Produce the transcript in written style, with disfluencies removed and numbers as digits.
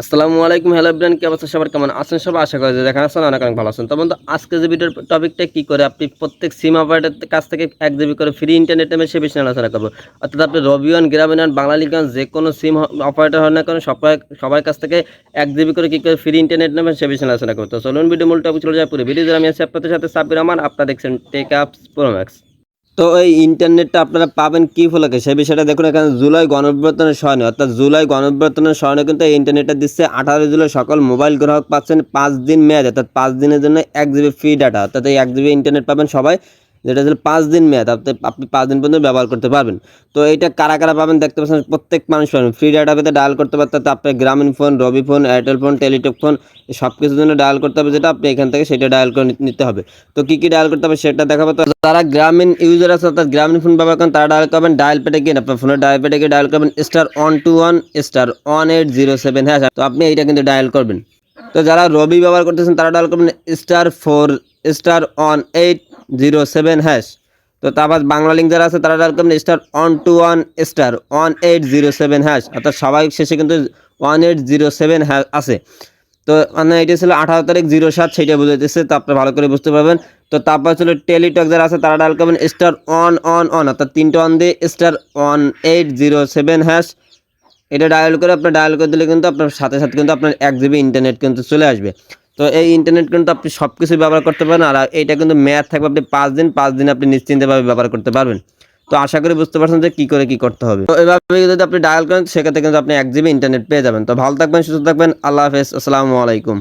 আসসালামু আলাইকুম, hello everyone, কি অবস্থা সবার, কেমন আছেন সবাই? আশা করি যে দেখেন আছেন অনেক অনেক ভালো আছেন। তো বন্ধু, আজকে যে ভিডিওর টপিকটা কি করে আপনি প্রত্যেক সিম অপারেটরের কাছ থেকে 1 জিবি করে ফ্রি ইন্টারনেট নেবেন সে বিষয়ে আলোচনা করব। অর্থাৎ আপনি রবিওয়ান, গ্রামীণ, বাংলালিংক যে কোনো সিম অপারেটর হন না কেন সবার কাছ থেকে 1 জিবি করে কি করে ফ্রি ইন্টারনেট নেবেন সে বিষয়ে আলোচনা করব। তো চলুন ভিডিও মূল টপিক চলে যায়। পুরো ভিডিও আমি আছি আপনাদের সাথে সাব্বির রহমান, আপনারা দেখছেন টেক আপস প্রো ম্যাক্স। তো এই ইন্টারনেটটা আপনারা পাবেন কি ফলকে সেই বিষয়টা দেখুন। এখানে জুলাই গণঅভ্যুত্থানের স্মরণে, অর্থাৎ জুলাই গণঅভ্যুত্থানের স্মরণে কিন্তু এই ইন্টারনেটটা দিচ্ছে 18 জুলাই সকল মোবাইল গ্রাহক পাচ্ছেন 5 দিন মেয়াদ, অর্থাৎ 5 দিনের জন্য 1 জিবি ফ্রি ডাটা, অর্থাৎ এই 1 জিবি ইন্টারনেট পাবেন সবাই, যেটা হচ্ছে 5 দিন মেয়াদ। আপনি 5 দিন পর্যন্ত ব্যবহার করতে পারবেন। তো এইটা কারা কারা পাবেন দেখতে পাচ্ছেন, প্রত্যেক মানুষ পাবেন। ফ্রি ডাটা পেতে ডায়াল করতে পারতে আপনার Grameenphone, Robi phone, Airtel phone, Teletalk phone সব কিছুর জন্য ডায়াল করতে হবে, যেটা আপনি এখান থেকে সেটা ডায়াল করে নিতে হবে। তো কী কী ডায়াল করতে হবে সেটা দেখাবো। তো যারা গ্রামীণ ইউজার আছে, অর্থাৎ গ্রামীণ ফোন ব্যবহার করেন, তারা ডায়াল করবেন ডায়াল পেটে গিয়ে, আপনার ফোনের ডায়াল পেটে গিয়ে ডায়াল করবেন *121*1807#। তো আপনি এইটা কিন্তু ডায়াল করবেন। তো যারা রবি ব্যবহার করতেছেন তারা ডায়াল করবেন *4*1807#। তো তারপর বাংলালিংক যারা আছে তারা ডায়াল করবেন *121*1807#। অর্থাৎ সবাই শেষে কিন্তু 1807 আছে। তো মানে এটা ছিল 18 তারিখ 07, সেইটা বুঝাইতেছে। তো আপনি ভালো করে বুঝতে পারবেন। তো তারপর ছিল টেলিটক যারা আছে তারা ডায়াল করবেন *111, অর্থাৎ 3টা অন দিয়ে *1807#। এটা ডায়াল করে আপনার ডায়াল করে দিলে কিন্তু আপনার সাথে সাথে কিন্তু আপনার 1 জিবি ইন্টারনেট কিন্তু চলে আসবে। তো এই ইন্টারনেট কিন্তু আপনি সব কিছু ব্যবহার করতে পারেন, আর এইটা কিন্তু মেয়াদ থাকবে আপনি 5 দিন আপনি নিশ্চিন্তভাবে ব্যবহার করতে পারবেন। তো আশা করি বুঝতে পারছেন যে কী করে কী করতে হবে। তো এভাবে যদি আপনি ডায়াল করেন সেক্ষেত্রে কিন্তু আপনি 1 জিবি ইন্টারনেট পেয়ে যাবেন। তো ভালো থাকবেন, সুস্থ থাকবেন, আল্লাহ হাফেজ, আসসালামু আলাইকুম।